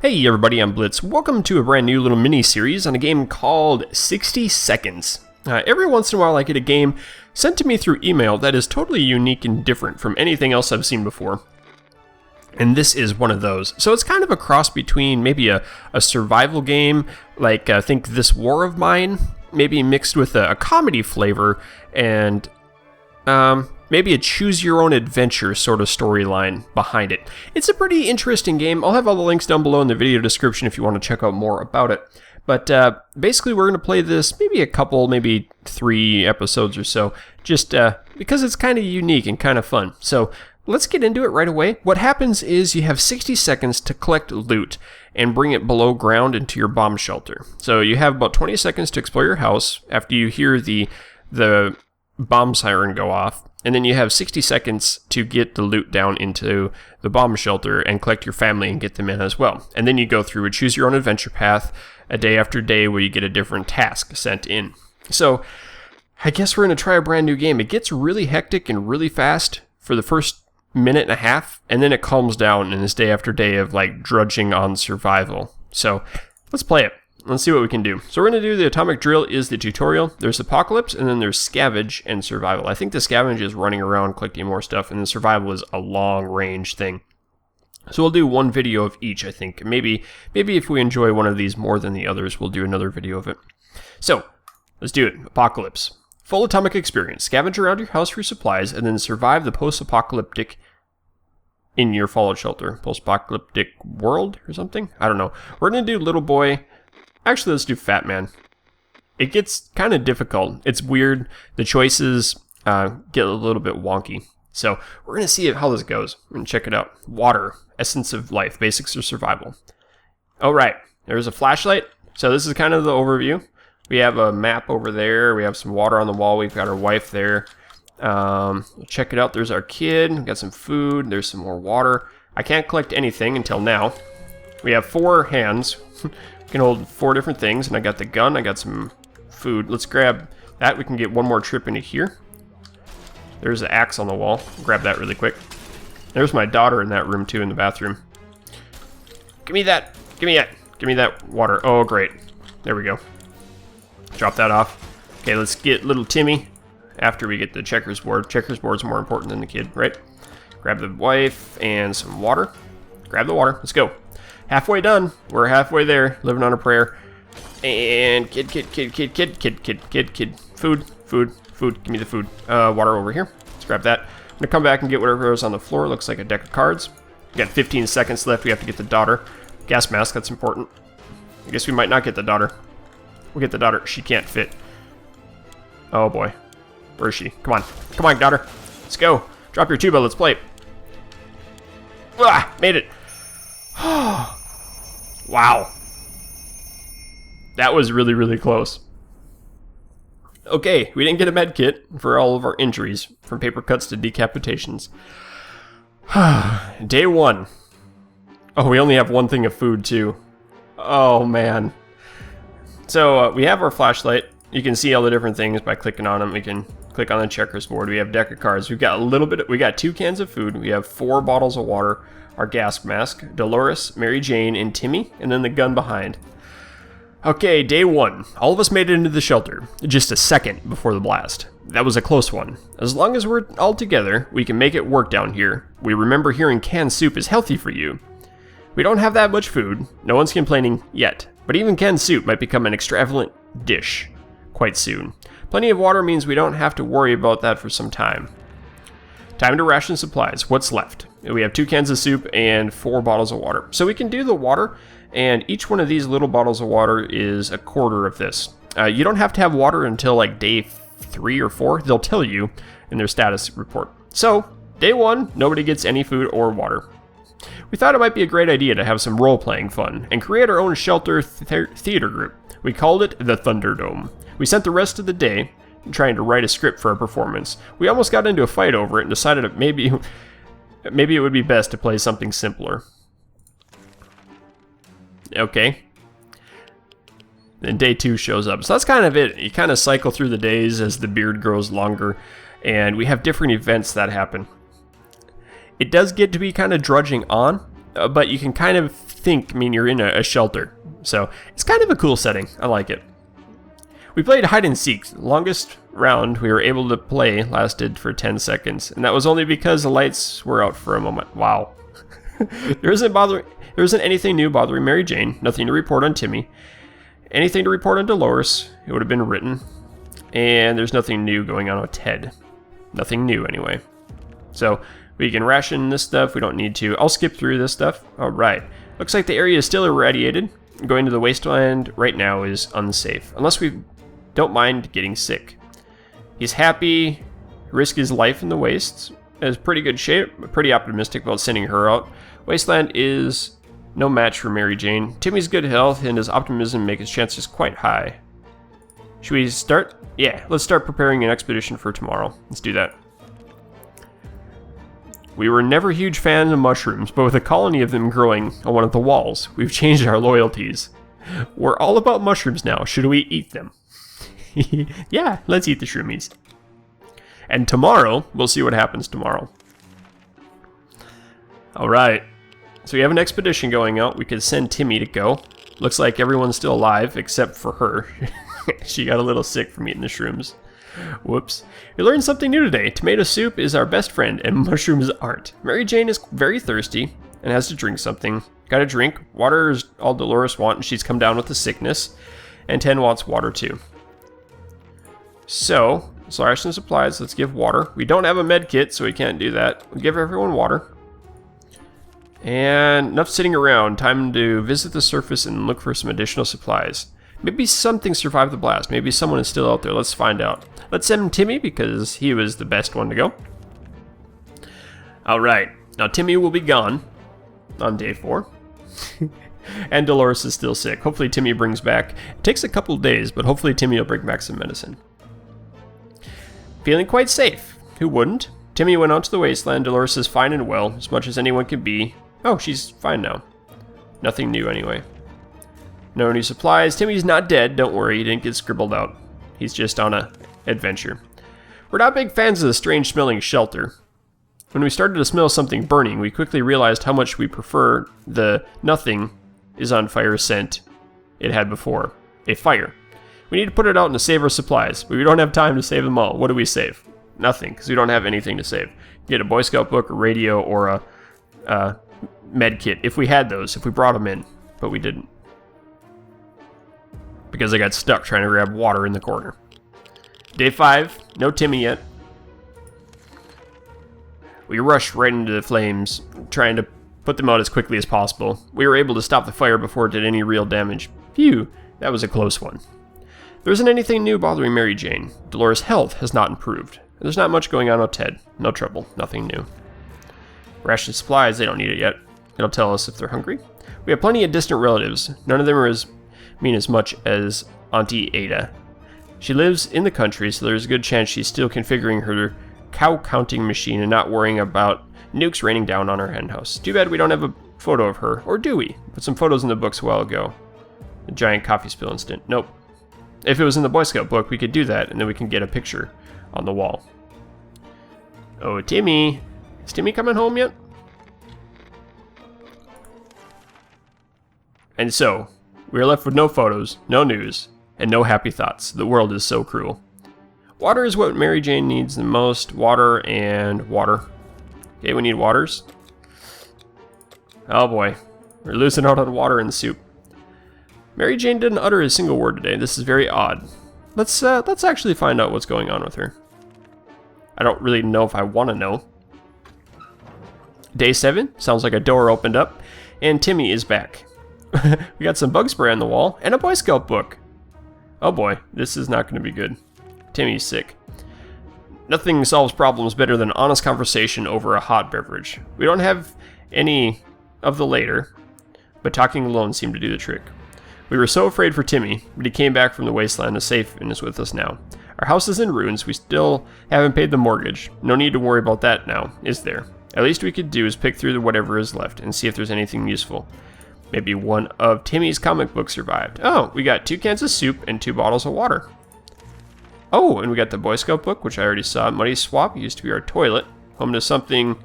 Hey everybody, I'm Blitz. Welcome to a brand new little mini-series on a game called 60 Seconds. Every once in a while I get a game sent to me through email that is totally unique and different from anything else I've seen before. And this is one of those. So it's kind of a cross between maybe a survival game, like think This War of Mine, maybe mixed with a comedy flavor, and maybe a choose-your-own-adventure sort of storyline behind it. It's a pretty interesting game. I'll have all the links down below in the video description if you want to check out more about it. But basically, we're going to play this maybe 3 episodes or so, just because it's kind of unique and kind of fun. So let's get into it right away. What happens is you have 60 seconds to collect loot and bring it below ground into your bomb shelter. So you have about 20 seconds to explore your house after you hear the bomb siren go off, and then you have 60 seconds to get the loot down into the bomb shelter and collect your family and get them in as well. And then you go through a choose your own adventure path a day after day where you get a different task sent in. So I guess we're going to try a brand new game. It gets really hectic and really fast for the first minute and a half, and then it calms down in this day after day of like drudging on survival. So let's play it. Let's see what we can do. So we're going to do the atomic drill is the tutorial. There's apocalypse, and then there's scavenge and survival. I think the scavenge is running around collecting more stuff, and the survival is a long range thing. So we'll do one video of each, I think. Maybe if we enjoy one of these more than the others, we'll do another video of it. So let's do it. Apocalypse. Full atomic experience. Scavenge around your house for supplies, and then survive the post-apocalyptic in your fallout shelter. Post-apocalyptic world or something? I don't know. We're going to do little boy. Actually, let's do Fat Man. It gets kind of difficult. It's weird. The choices get a little bit wonky. So we're going to see how this goes. We're going to check it out. Water, essence of life, basics of survival. All right, there's a flashlight. So this is kind of the overview. We have a map over there. We have some water on the wall. We've got our wife there. Check it out. There's our kid. We've got some food. There's some more water. I can't collect anything until now. We have 4 hands. Can hold 4 different things, and I got the gun, I got some food. Let's grab that. We can get one more trip into here. There's an axe on the wall. Grab that really quick. There's my daughter in that room too, in the bathroom. Give me that. Give me that. Give me that water. Oh, great. There we go. Drop that off. Okay, let's get little Timmy after we get the checkers board. Checkers board's more important than the kid, right? Grab the wife and some water. Grab the water. Let's go. Halfway done. We're halfway there. Living on a prayer. And kid. Food. Give me the food. Water over here. Let's grab that. I'm going to come back and get whatever is on the floor. Looks like a deck of cards. We got 15 seconds left. We have to get the daughter. Gas mask. That's important. I guess we might not get the daughter. We'll get the daughter. She can't fit. Oh, boy. Where is she? Come on. Come on, daughter. Let's go. Drop your tuba. Let's play. Ah, made it. Wow. That was really, really close. Okay, we didn't get a med kit for all of our injuries, from paper cuts to decapitations. Day 1. Oh, we only have one thing of food, too. Oh, man. So, we have our flashlight. You can see all the different things by clicking on them. We can click on the checkers board. We have a deck of cards. We've got we got 2 cans of food. We have 4 bottles of water. Our gas mask, Dolores, Mary Jane, and Timmy, and then the gun behind. Okay, day 1. All of us made it into the shelter, just a second before the blast. That was a close one. As long as we're all together, we can make it work down here. We remember hearing canned soup is healthy for you. We don't have that much food. No one's complaining yet, but even canned soup might become an extravagant dish quite soon. Plenty of water means we don't have to worry about that for some time. Time to ration supplies. What's left? We have 2 cans of soup and 4 bottles of water. So we can do the water, and each one of these little bottles of water is a quarter of this. You don't have to have water until like day 3 or 4. They'll tell you in their status report. So, day 1, nobody gets any food or water. We thought it might be a great idea to have some role-playing fun and create our own shelter theater group. We called it the Thunderdome. We spent the rest of the day trying to write a script for our performance. We almost got into a fight over it and decided that maybe it would be best to play something simpler. Okay. Then day 2 shows up. So that's kind of it. You kind of cycle through the days as the beard grows longer, and we have different events that happen. It does get to be kind of drudging on, but you can kind of think mean you're in a shelter. So it's kind of a cool setting. I like it. We played hide and seek. The longest round we were able to play lasted for 10 seconds, and that was only because the lights were out for a moment. Wow. There isn't anything new bothering Mary Jane. Nothing to report on Timmy. Anything to report on Dolores. It would have been written. And there's nothing new going on with Ted. Nothing new anyway. So we can ration this stuff. We don't need to. I'll skip through this stuff. Alright. Looks like the area is still irradiated. Going to the wasteland right now is unsafe. Unless we don't mind getting sick. He's happy. Risk his life in the wastes. Is pretty good shape. Pretty optimistic about sending her out. Wasteland is no match for Mary Jane. Timmy's good health and his optimism make his chances quite high. Should we start? Yeah, let's start preparing an expedition for tomorrow. Let's do that. We were never huge fans of mushrooms, but with a colony of them growing on one of the walls, we've changed our loyalties. We're all about mushrooms now. Should we eat them? Yeah, let's eat the shroomies. And tomorrow, we'll see what happens tomorrow. Alright. So we have an expedition going out. We could send Timmy to go. Looks like everyone's still alive, except for her. She got a little sick from eating the shrooms. Whoops. We learned something new today. Tomato soup is our best friend, and mushrooms aren't. Mary Jane is very thirsty and has to drink something. Gotta drink. Water is all Dolores wants, and she's come down with the sickness. And 10 wants water too. So, ration supplies. Let's give water. We don't have a med kit, so we can't do that. We'll give everyone water. And enough sitting around. Time to visit the surface and look for some additional supplies. Maybe something survived the blast. Maybe someone is still out there. Let's find out. Let's send Timmy because he was the best one to go. Alright. Now Timmy will be gone on day 4. And Dolores is still sick. Hopefully Timmy brings back... It takes a couple days, but hopefully Timmy will bring back some medicine. Feeling quite safe. Who wouldn't? Timmy went out to the wasteland. Dolores is fine and well, as much as anyone can be. Oh, she's fine now. Nothing new anyway. No new supplies. Timmy's not dead. Don't worry, he didn't get scribbled out. He's just on a adventure. We're not big fans of the strange smelling shelter. When we started to smell something burning, we quickly realized how much we prefer the nothing is on fire scent it had before. A fire. We need to put it out and to save our supplies, but we don't have time to save them all. What do we save? Nothing, because we don't have anything to save. Get a Boy Scout book, a radio, or a med kit, if we had those, if we brought them in, but we didn't. Because I got stuck trying to grab water in the corner. Day 5, no Timmy yet. We rushed right into the flames, trying to put them out as quickly as possible. We were able to stop the fire before it did any real damage. Phew, that was a close one. There isn't anything new bothering Mary Jane. Dolores' health has not improved. There's not much going on with Ted. No trouble, nothing new. Ration supplies, they don't need it yet. It'll tell us if they're hungry. We have plenty of distant relatives. None of them are as mean as much as Auntie Ada. She lives in the country, so there's a good chance she's still configuring her cow counting machine and not worrying about nukes raining down on our hen house. Too bad we don't have a photo of her, or do we? Put some photos in the books a while ago. A giant coffee spill incident. Nope. If it was in the Boy Scout book, we could do that, and then we can get a picture on the wall. Oh, Timmy. Is Timmy coming home yet? And so, we are left with no photos, no news, and no happy thoughts. The world is so cruel. Water is what Mary Jane needs the most. Water and water. Okay, we need waters. Oh boy. We're losing out on water in the soup. Mary Jane didn't utter a single word today. This is very odd. Let's actually find out what's going on with her. I don't really know if I want to know. Day 7. Sounds like a door opened up. And Timmy is back. We got some bug spray on the wall. And a Boy Scout book. Oh boy. This is not going to be good. Timmy's sick. Nothing solves problems better than honest conversation over a hot beverage. We don't have any of the later. But talking alone seemed to do the trick. We were so afraid for Timmy, but he came back from the wasteland as safe and is with us now. Our house is in ruins. We still haven't paid the mortgage. No need to worry about that now, is there? At least we could do is pick through whatever is left and see if there's anything useful. Maybe one of Timmy's comic books survived. Oh, we got 2 cans of soup and 2 bottles of water. Oh, and we got the Boy Scout book, which I already saw. Muddy Swamp used to be our toilet, home to something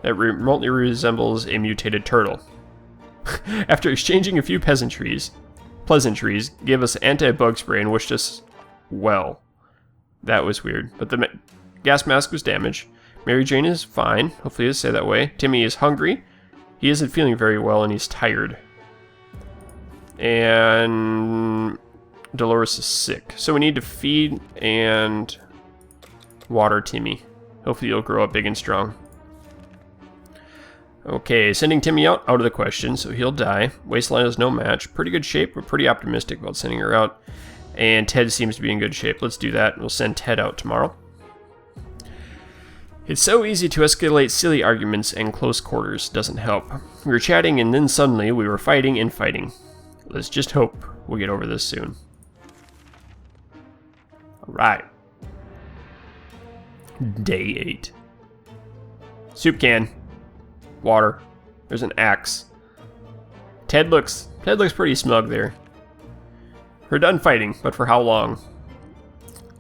that remotely resembles a mutated turtle. After exchanging a few pleasantries, gave us anti-bug spray and wished us well. That was weird. But the gas mask was damaged. Mary Jane is fine. Hopefully it'll stay that way. Timmy is hungry. He isn't feeling very well and he's tired. And Dolores is sick. So we need to feed and water Timmy. Hopefully he'll grow up big and strong. Okay, sending Timmy out of the question, so he'll die. Wasteland is no match. Pretty good shape. We're pretty optimistic about sending her out. And Ted seems to be in good shape. Let's do that. We'll send Ted out tomorrow. It's so easy to escalate silly arguments and close quarters. Doesn't help. We were chatting and then suddenly we were fighting and fighting. Let's just hope we'll get over this soon. Alright. Day 8. Soup can. Water. There's an axe. Ted looks pretty smug there. We're done fighting, but for how long?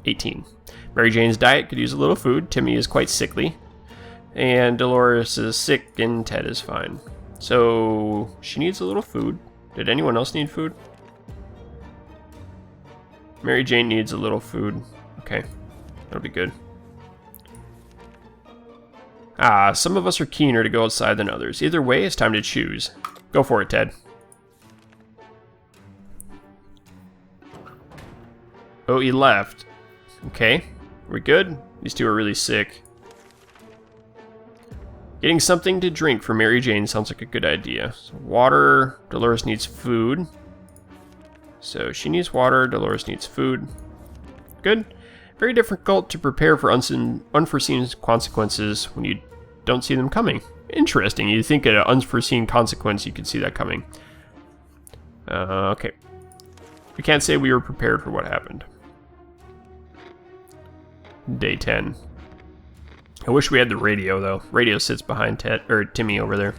18. Mary Jane's diet could use a little food. Timmy is quite sickly. And Dolores is sick and Ted is fine. So she needs a little food. Did anyone else need food? Mary Jane needs a little food. Okay, that'll be good. Some of us are keener to go outside than others. Either way, it's time to choose. Go for it, Ted. Oh, he left. Okay, we're good. These two are really sick. Getting something to drink for Mary Jane sounds like a good idea. So water. Dolores needs food. So she needs water. Dolores needs food. Good. Very difficult to prepare for unforeseen consequences when you don't see them coming. Interesting. You'd think at an unforeseen consequence you could see that coming. Okay. We can't say we were prepared for what happened. Day 10. I wish we had the radio, though. Radio sits behind Timmy over there.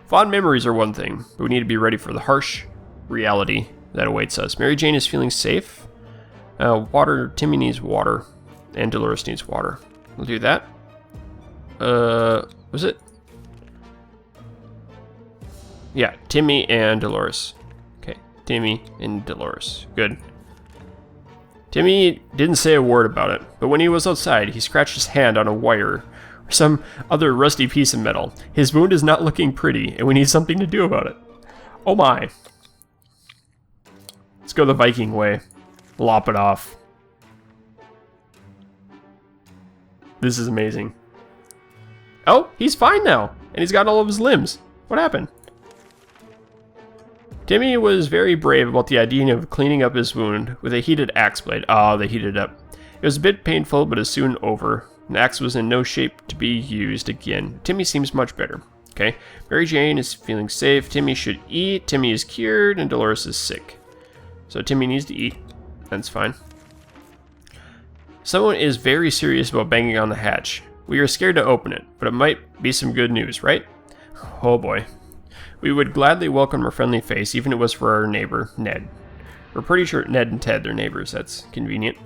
Fond memories are one thing, but we need to be ready for the harsh reality that awaits us. Mary Jane is feeling safe. Water. Timmy needs water. And Dolores needs water. We'll do that. Was it? Yeah, Timmy and Dolores. Okay, Timmy and Dolores. Good. Timmy didn't say a word about it, but when he was outside, he scratched his hand on a wire or some other rusty piece of metal. His wound is not looking pretty, and we need something to do about it. Oh my. Let's go the Viking way. Lop it off. This is amazing. Oh, he's fine now, and he's got all of his limbs. What happened? Timmy was very brave about the idea of cleaning up his wound with a heated axe blade. They heated up. It was a bit painful, but is soon over. The axe was in no shape to be used again. Timmy seems much better. Okay, Mary Jane is feeling safe. Timmy should eat. Timmy is cured, and Dolores is sick. So Timmy needs to eat. That's fine. Someone is very serious about banging on the hatch. We are scared to open it, but it might be some good news, right? Oh boy. We would gladly welcome a friendly face, even if it was for our neighbor, Ned. We're pretty sure Ned and Ted are neighbors, that's convenient.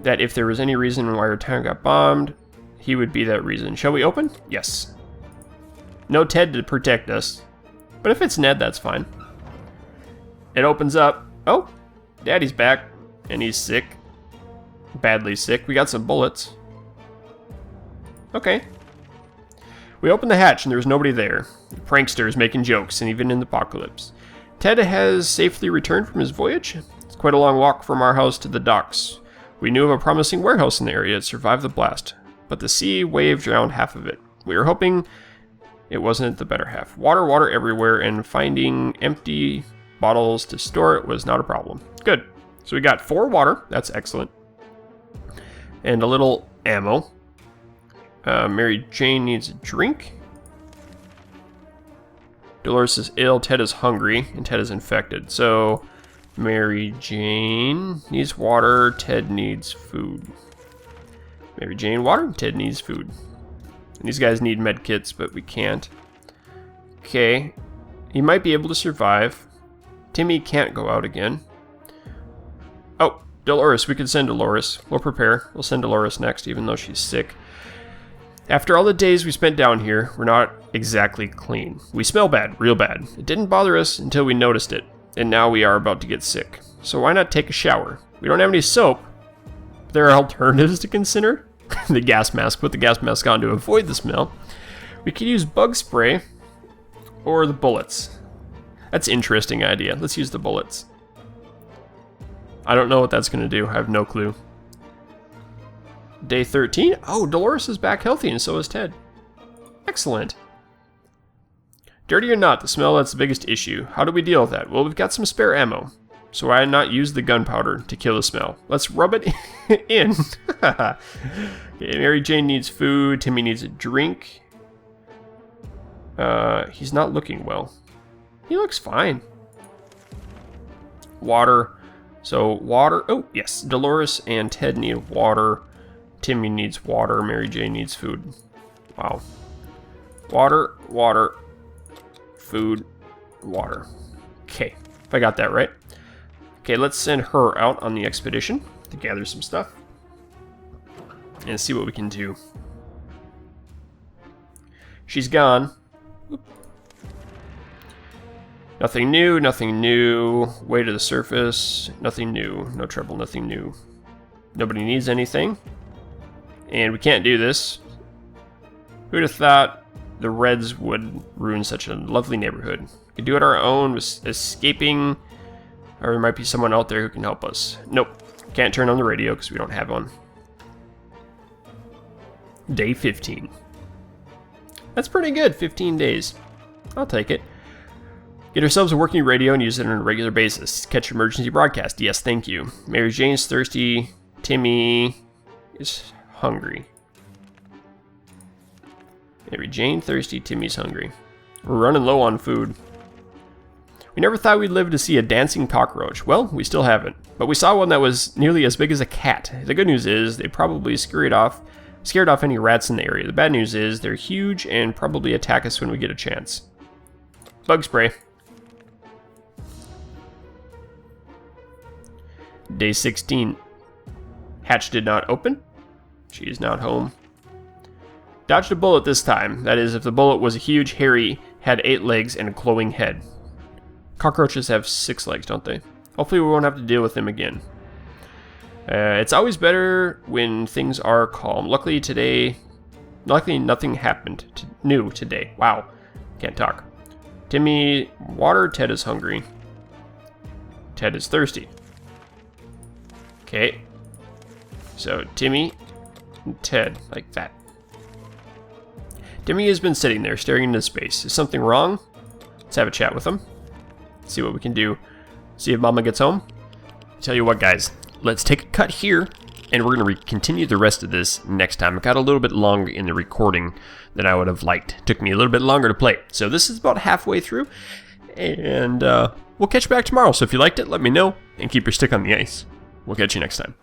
That if there was any reason why our town got bombed, he would be that reason. Shall we open? Yes. No Ted to protect us. But if it's Ned, that's fine. It opens up. Oh, Daddy's back, and he's sick. Badly sick. We got some bullets. Okay. We opened the hatch and there was nobody there. The pranksters making jokes, and even in the apocalypse. Ted has safely returned from his voyage. It's quite a long walk from our house to the docks. We knew of a promising warehouse in the area that survived the blast, but the sea waved around half of it. We were hoping it wasn't the better half. Water everywhere, and finding empty bottles to store it was not a problem. Good. So we got 4 water. That's excellent. And a little ammo. Mary Jane needs a drink. Dolores is ill, Ted is hungry, and Ted is infected. So, Mary Jane needs water, Ted needs food. Mary Jane, water, Ted needs food. And these guys need med kits, but we can't. Okay, he might be able to survive. Timmy can't go out again. Oh, Dolores, we could send Dolores. We'll prepare. We'll send Dolores next, even though she's sick. After all the days we spent down here, we're not exactly clean. We smell bad, real bad. It didn't bother us until we noticed it, and now we are about to get sick. So why not take a shower? We don't have any soap. There are alternatives to consider. The gas mask. Put the gas mask on to avoid the smell. We could use bug spray or the bullets. That's an interesting idea. Let's use the bullets. I don't know what that's going to do. I have no clue. Day 13. Oh, Dolores is back healthy, and so is Ted. Excellent. Dirty or not, the smell, that's the biggest issue. How do we deal with that? Well, we've got some spare ammo. So why not use the gunpowder to kill the smell? Let's rub it in. Okay, Mary Jane needs food. Timmy needs a drink. He's not looking well. He looks fine. Water. So water. Oh, yes. Dolores and Ted need water. Timmy needs water. Mary Jane needs food. Wow. Water, water, food, water. Okay, if I got that right. Okay, let's send her out on the expedition to gather some stuff and see what we can do. She's gone. Oop. Nothing new, nothing new. Way to the surface. Nothing new. No trouble, nothing new. Nobody needs anything. And we can't do this. Who'd have thought the Reds would ruin such a lovely neighborhood? We could do it our own, with escaping, or there might be someone out there who can help us. Nope. Can't turn on the radio because we don't have one. Day 15. That's pretty good, 15 days. I'll take it. Get ourselves a working radio and use it on a regular basis. Catch emergency broadcast. Yes, thank you. Mary Jane's thirsty. Timmy is hungry. Mary Jane thirsty, Timmy's hungry. We're running low on food. We never thought we'd live to see a dancing cockroach. Well, we still haven't. But we saw one that was nearly as big as a cat. The good news is they probably scared off any rats in the area. The bad news is they're huge and probably attack us when we get a chance. Bug spray. Day 16. Hatch did not open. She is not home. Dodged a bullet this time. That is, if the bullet was a huge, hairy, had 8 legs and a glowing head. Cockroaches have 6 legs, don't they? Hopefully we won't have to deal with them again. It's always better when things are calm. Luckily nothing happened new today. Wow. Can't talk. Timmy, water. Ted is hungry. Ted is thirsty. Okay. So, Timmy and Ted, like that. Timmy has been sitting there, staring into space. Is something wrong? Let's have a chat with him. See what we can do. See if Mama gets home. Tell you what, guys. Let's take a cut here, and we're going to continue the rest of this next time. It got a little bit longer in the recording than I would have liked. It took me a little bit longer to play. So this is about halfway through, and we'll catch you back tomorrow. So if you liked it, let me know, and keep your stick on the ice. We'll catch you next time.